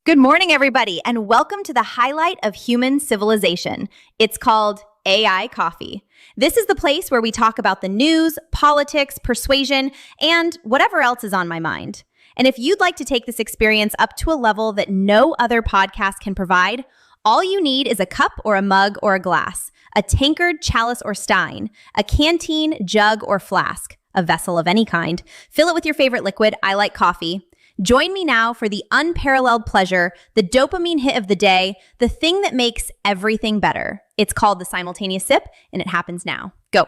Good morning, everybody, and welcome to the highlight of human civilization. It's called AI Coffee. This is the place where we talk about the news, politics, persuasion, and whatever else is on my mind. And if you'd like to take this experience up to a level that no other podcast can provide, all you need is a cup or a mug or a glass, a tankard, chalice, or stein, a canteen, jug, or flask, a vessel of any kind. Fill it with your favorite liquid. I like coffee. Join me now for the unparalleled pleasure, the dopamine hit of the day, the thing that makes everything better. It's called the simultaneous sip, and it happens now. Go.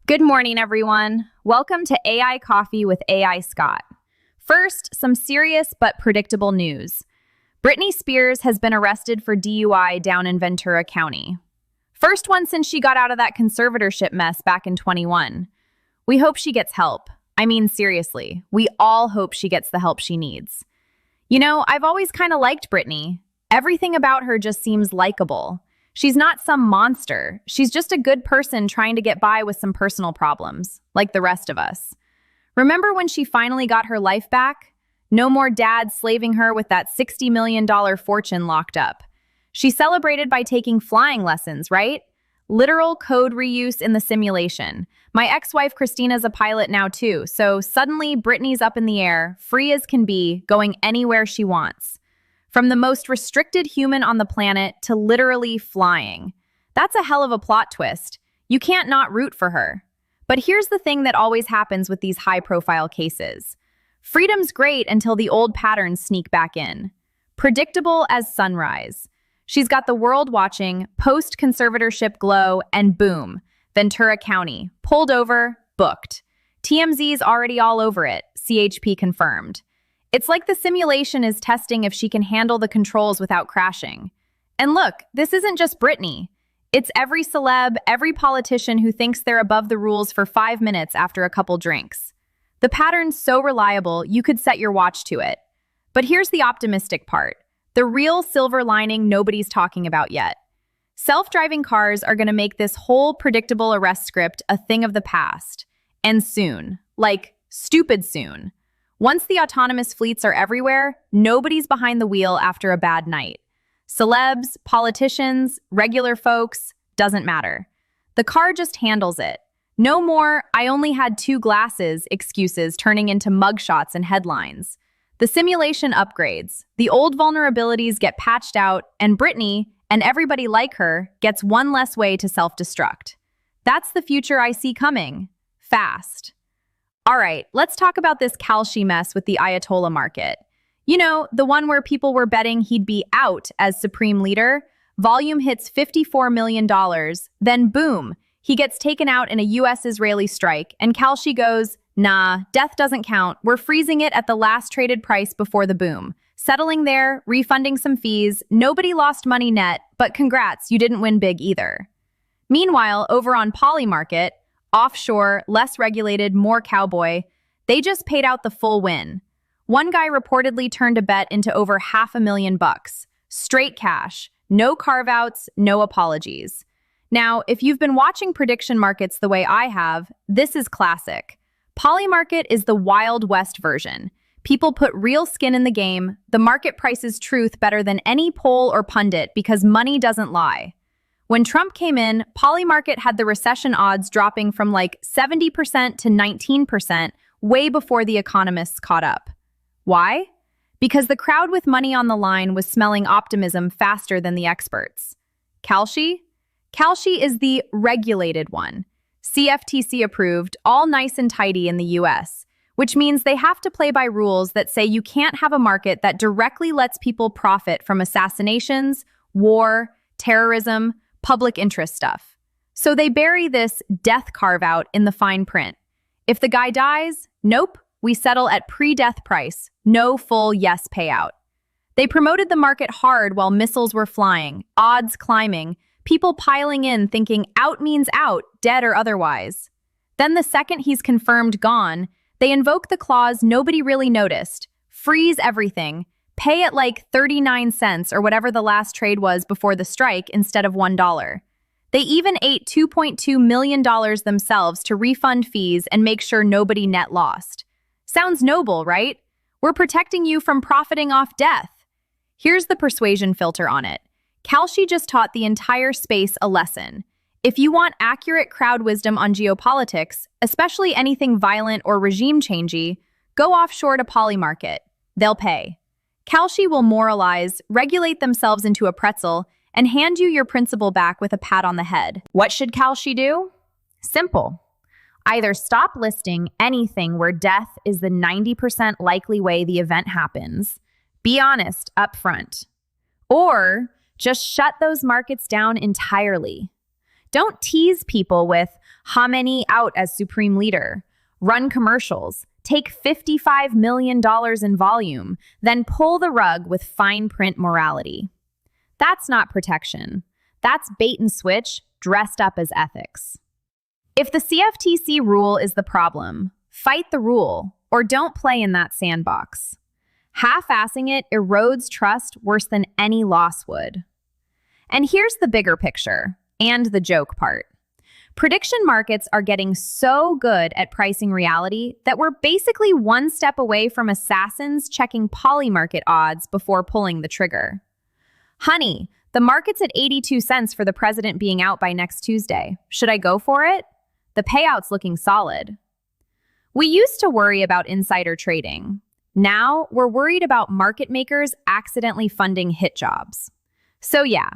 Good morning, everyone. Welcome to AI Coffee with AI Scott. First, some serious but predictable news. Britney Spears has been arrested for DUI down in Ventura County. First one since she got out of that conservatorship mess back in 21. We hope she gets help. I mean, seriously, we all hope she gets the help she needs. You know, I've always kind of liked Britney. Everything about her just seems likable. She's not some monster. She's just a good person trying to get by with some personal problems, like the rest of us. Remember when she finally got her life back? No more dad slaving her with that $60 million fortune locked up. She celebrated by taking flying lessons, right? Literal code reuse in the simulation. My ex-wife Christina's a pilot now too, so suddenly Britney's up in the air, free as can be, going anywhere she wants. From the most restricted human on the planet to literally flying. That's a hell of a plot twist. You can't not root for her. But here's the thing that always happens with these high-profile cases. Freedom's great until the old patterns sneak back in. Predictable as sunrise. She's got the world watching, post-conservatorship glow, and boom, Ventura County, pulled over, booked. TMZ's already all over it, CHP confirmed. It's like the simulation is testing if she can handle the controls without crashing. And look, this isn't just Britney. It's every celeb, every politician who thinks they're above the rules for 5 minutes after a couple drinks. The pattern's so reliable, you could set your watch to it. But here's the optimistic part. The real silver lining nobody's talking about yet. Self-driving cars are going to make this whole predictable arrest script a thing of the past. And soon. Like, stupid soon. Once the autonomous fleets are everywhere, nobody's behind the wheel after a bad night. Celebs, politicians, regular folks, doesn't matter. The car just handles it. No more, I only had 2 glasses excuses turning into mugshots and headlines. The simulation upgrades, the old vulnerabilities get patched out, and Britney, and everybody like her, gets one less way to self-destruct. That's the future I see coming. Fast. All right, let's talk about this Kalshi mess with the Ayatollah market. You know, the one where people were betting he'd be out as supreme leader. Volume hits $54 million, then boom, he gets taken out in a US-Israeli strike, and Kalshi goes, nah, death doesn't count. We're freezing it at the last traded price before the boom. Settling there, refunding some fees, nobody lost money net, but congrats, you didn't win big either. Meanwhile, over on Polymarket, offshore, less regulated, more cowboy, they just paid out the full win. One guy reportedly turned a bet into over $500,000. Straight cash, no carve-outs, no apologies. Now, if you've been watching prediction markets the way I have, this is classic. Polymarket is the Wild West version. People put real skin in the game. The market prices truth better than any poll or pundit because money doesn't lie. When Trump came in, Polymarket had the recession odds dropping from like 70% to 19% way before the economists caught up. Why? Because the crowd with money on the line was smelling optimism faster than the experts. Kalshi? Kalshi is the regulated one. CFTC approved, all nice and tidy in the US, which means they have to play by rules that say you can't have a market that directly lets people profit from assassinations, war, terrorism, public interest stuff. So they bury this death carve-out in the fine print. If the guy dies, nope, we settle at pre-death price, no full yes payout. They promoted the market hard while missiles were flying, odds climbing, people piling in thinking out means out, dead or otherwise. Then the second he's confirmed gone, they invoke the clause nobody really noticed, freeze everything, pay at like 39 cents or whatever the last trade was before the strike instead of $1. They even ate $2.2 million themselves to refund fees and make sure nobody net lost. Sounds noble, right? We're protecting you from profiting off death. Here's the persuasion filter on it. Kalshi just taught the entire space a lesson. If you want accurate crowd wisdom on geopolitics, especially anything violent or regime-changey, go offshore to Polymarket. They'll pay. Kalshi will moralize, regulate themselves into a pretzel, and hand you your principal back with a pat on the head. What should Kalshi do? Simple. Either stop listing anything where death is the 90% likely way the event happens, be honest up front, or just shut those markets down entirely. Don't tease people with Khamenei out as supreme leader, run commercials, take $55 million in volume, then pull the rug with fine print morality. That's not protection. That's bait and switch dressed up as ethics. If the CFTC rule is the problem, fight the rule or don't play in that sandbox. Half-assing it erodes trust worse than any loss would. And here's the bigger picture and the joke part. Prediction markets are getting so good at pricing reality that we're basically one step away from assassins checking Polymarket odds before pulling the trigger. Honey, the market's at 82 cents for the president being out by next Tuesday. Should I go for it? The payout's looking solid. We used to worry about insider trading. Now we're worried about market makers accidentally funding hit jobs. So yeah,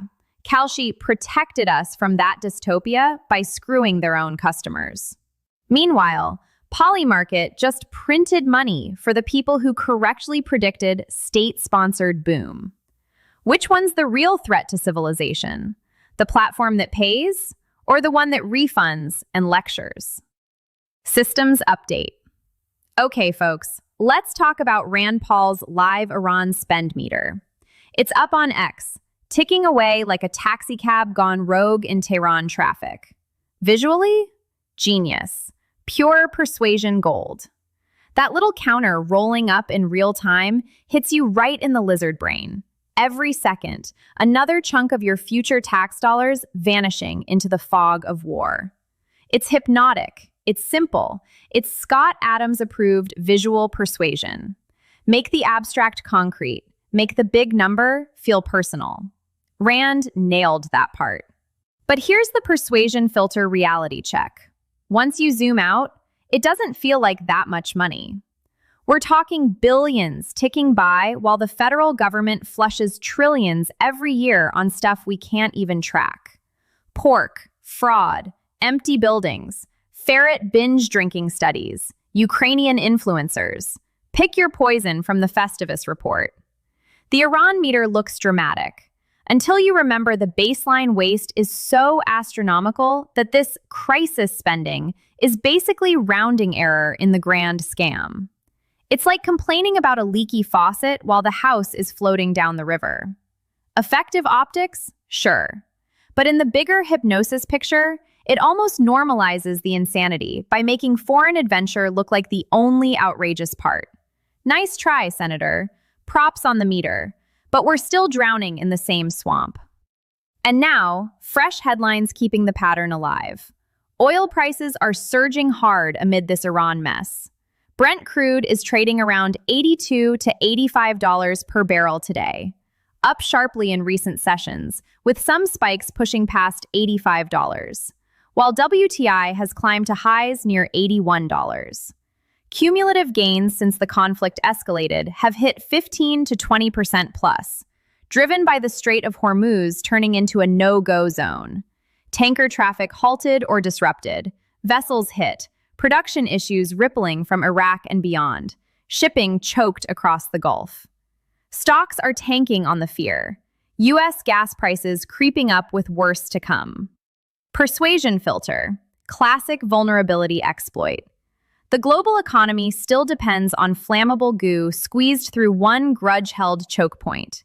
Kalshi protected us from that dystopia by screwing their own customers. Meanwhile, Polymarket just printed money for the people who correctly predicted state-sponsored boom. Which one's the real threat to civilization? The platform that pays, or the one that refunds and lectures? Systems update. Okay, folks, let's talk about Rand Paul's live Iran spend meter. It's up on X, ticking away like a taxicab gone rogue in Tehran traffic. Visually, genius. Pure persuasion gold. That little counter rolling up in real time hits you right in the lizard brain. Every second, another chunk of your future tax dollars vanishing into the fog of war. It's hypnotic. It's simple. It's Scott Adams-approved visual persuasion. Make the abstract concrete. Make the big number feel personal. Rand nailed that part. But here's the persuasion filter reality check. Once you zoom out, it doesn't feel like that much money. We're talking billions ticking by while the federal government flushes trillions every year on stuff we can't even track. Pork, fraud, empty buildings, ferret binge drinking studies, Ukrainian influencers. Pick your poison from the Festivus report. The Iran meter looks dramatic, until you remember the baseline waste is so astronomical that this crisis spending is basically rounding error in the grand scam. It's like complaining about a leaky faucet while the house is floating down the river. Effective optics? Sure. But in the bigger hypnosis picture, it almost normalizes the insanity by making foreign adventure look like the only outrageous part. Nice try, Senator. Props on the meter. But we're still drowning in the same swamp. And now, fresh headlines keeping the pattern alive. Oil prices are surging hard amid this Iran mess. Brent crude is trading around $82 to $85 per barrel today, up sharply in recent sessions, with some spikes pushing past $85, while WTI has climbed to highs near $81. Cumulative gains since the conflict escalated have hit 15 to 20% plus, driven by the Strait of Hormuz turning into a no-go zone. Tanker traffic halted or disrupted, vessels hit, production issues rippling from Iraq and beyond, shipping choked across the Gulf. Stocks are tanking on the fear. U.S. gas prices creeping up with worse to come. Persuasion filter, classic vulnerability exploit. The global economy still depends on flammable goo squeezed through one grudge-held choke point.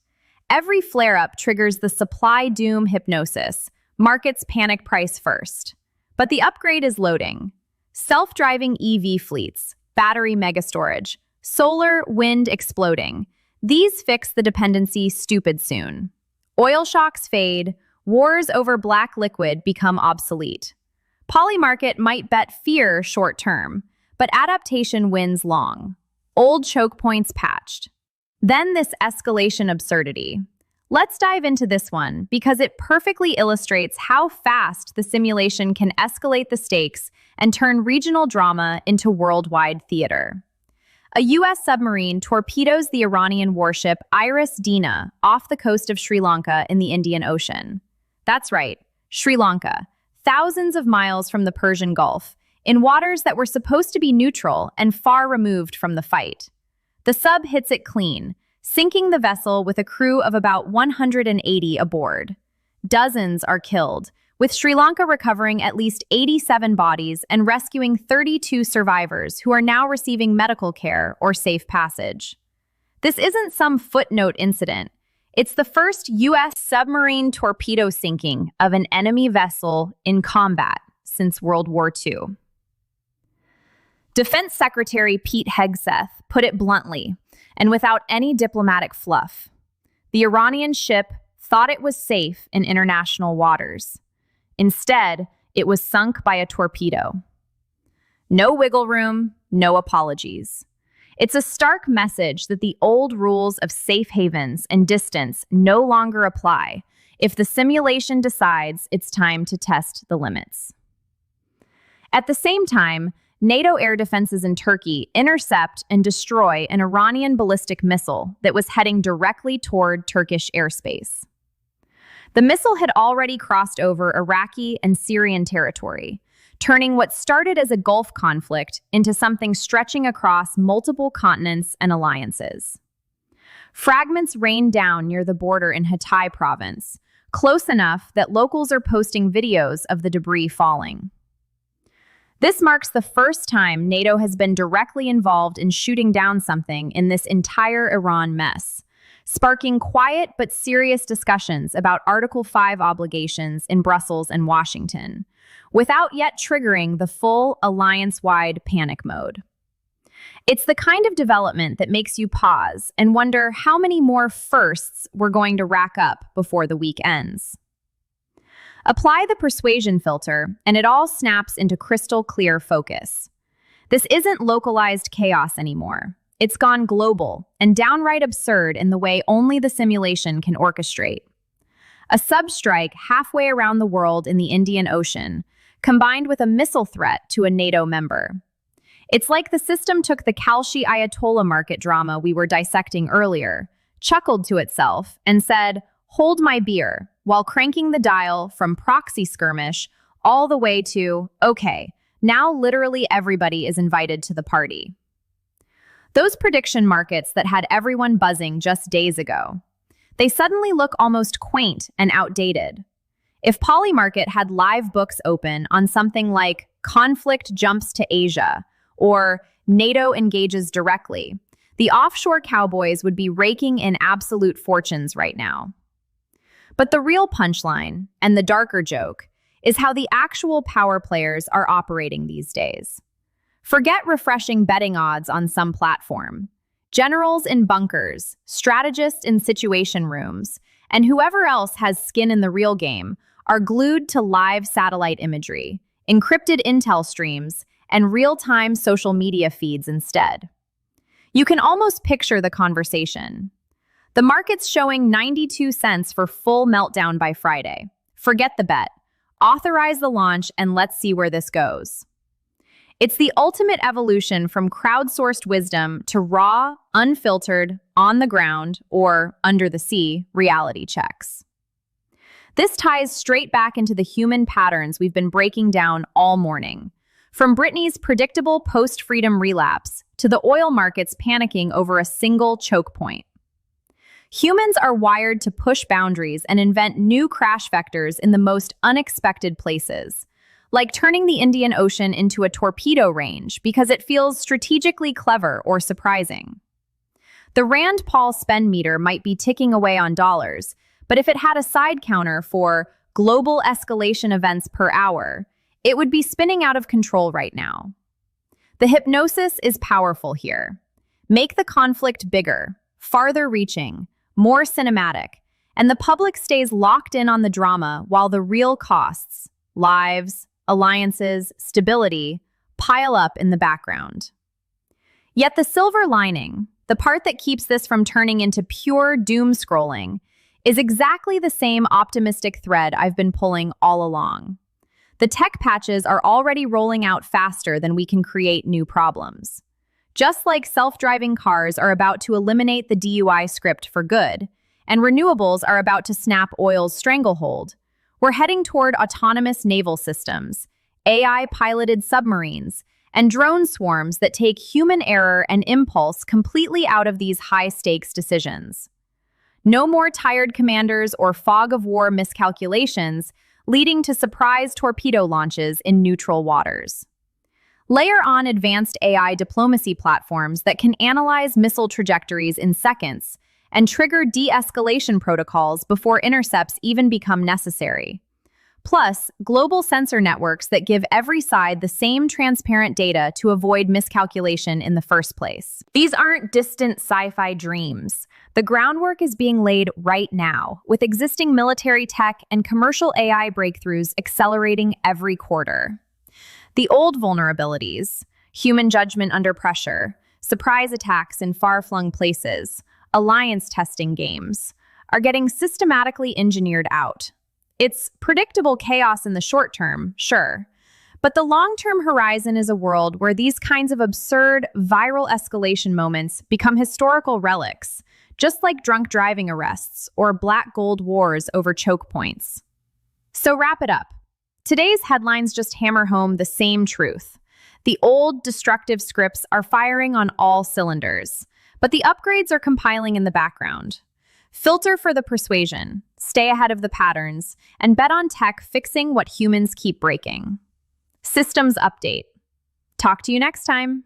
Every flare-up triggers the supply doom hypnosis, markets panic price first. But the upgrade is loading. Self-driving EV fleets, battery megastorage, solar, wind exploding. These fix the dependency stupid soon. Oil shocks fade, wars over black liquid become obsolete. Polymarket might bet fear short term, but adaptation wins long. Old choke points patched. Then this escalation absurdity. Let's dive into this one because it perfectly illustrates how fast the simulation can escalate the stakes and turn regional drama into worldwide theater. A U.S. submarine torpedoes the Iranian warship Iris Dina off the coast of Sri Lanka in the Indian Ocean. That's right, Sri Lanka, thousands of miles from the Persian Gulf, in waters that were supposed to be neutral and far removed from the fight. The sub hits it clean, sinking the vessel with a crew of about 180 aboard. Dozens are killed, with Sri Lanka recovering at least 87 bodies and rescuing 32 survivors who are now receiving medical care or safe passage. This isn't some footnote incident. It's the first U.S. submarine torpedo sinking of an enemy vessel in combat since World War II. Defense Secretary Pete Hegseth put it bluntly, and without any diplomatic fluff. The Iranian ship thought it was safe in international waters. Instead, it was sunk by a torpedo. No wiggle room, no apologies. It's a stark message that the old rules of safe havens and distance no longer apply if the simulation decides it's time to test the limits. At the same time, NATO air defenses in Turkey intercept and destroy an Iranian ballistic missile that was heading directly toward Turkish airspace. The missile had already crossed over Iraqi and Syrian territory, turning what started as a Gulf conflict into something stretching across multiple continents and alliances. Fragments rained down near the border in Hatay province, close enough that locals are posting videos of the debris falling. This marks the first time NATO has been directly involved in shooting down something in this entire Iran mess, sparking quiet but serious discussions about Article 5 obligations in Brussels and Washington, without yet triggering the full alliance-wide panic mode. It's the kind of development that makes you pause and wonder how many more firsts we're going to rack up before the week ends. Apply the persuasion filter, and it all snaps into crystal clear focus. This isn't localized chaos anymore. It's gone global and downright absurd in the way only the simulation can orchestrate. A substrike halfway around the world in the Indian Ocean, combined with a missile threat to a NATO member. It's like the system took the Kalshi Ayatollah market drama we were dissecting earlier, chuckled to itself, and said, "Hold my beer," while cranking the dial from proxy skirmish all the way to, okay, now literally everybody is invited to the party. Those prediction markets that had everyone buzzing just days ago, they suddenly look almost quaint and outdated. If Polymarket had live books open on something like conflict jumps to Asia or NATO engages directly, the offshore cowboys would be raking in absolute fortunes right now. But the real punchline, and the darker joke, is how the actual power players are operating these days. Forget refreshing betting odds on some platform. Generals in bunkers, strategists in situation rooms, and whoever else has skin in the real game are glued to live satellite imagery, encrypted intel streams, and real-time social media feeds instead. You can almost picture the conversation. The market's showing 92 cents for full meltdown by Friday. Forget the bet. Authorize the launch and let's see where this goes. It's the ultimate evolution from crowdsourced wisdom to raw, unfiltered, on the ground, or under the sea reality checks. This ties straight back into the human patterns we've been breaking down all morning. From Britney's predictable post-freedom relapse to the oil markets panicking over a single choke point. Humans are wired to push boundaries and invent new crash vectors in the most unexpected places, like turning the Indian Ocean into a torpedo range because it feels strategically clever or surprising. The Rand Paul spend meter might be ticking away on dollars, but if it had a side counter for global escalation events per hour, it would be spinning out of control right now. The hypnosis is powerful here. Make the conflict bigger, farther reaching, more cinematic, and the public stays locked in on the drama while the real costs, lives, alliances, stability, pile up in the background. Yet the silver lining, the part that keeps this from turning into pure doom scrolling, is exactly the same optimistic thread I've been pulling all along. The tech patches are already rolling out faster than we can create new problems. Just like self-driving cars are about to eliminate the DUI script for good, and renewables are about to snap oil's stranglehold, we're heading toward autonomous naval systems, AI-piloted submarines, and drone swarms that take human error and impulse completely out of these high-stakes decisions. No more tired commanders or fog of war miscalculations leading to surprise torpedo launches in neutral waters. Layer on advanced AI diplomacy platforms that can analyze missile trajectories in seconds and trigger de-escalation protocols before intercepts even become necessary. Plus, global sensor networks that give every side the same transparent data to avoid miscalculation in the first place. These aren't distant sci-fi dreams. The groundwork is being laid right now, with existing military tech and commercial AI breakthroughs accelerating every quarter. The old vulnerabilities, human judgment under pressure, surprise attacks in far-flung places, alliance testing games, are getting systematically engineered out. It's predictable chaos in the short term, sure, but the long-term horizon is a world where these kinds of absurd, viral escalation moments become historical relics, just like drunk driving arrests or black gold wars over choke points. So wrap it up. Today's headlines just hammer home the same truth. The old, destructive scripts are firing on all cylinders, but the upgrades are compiling in the background. Filter for the persuasion, stay ahead of the patterns, and bet on tech fixing what humans keep breaking. Systems update. Talk to you next time.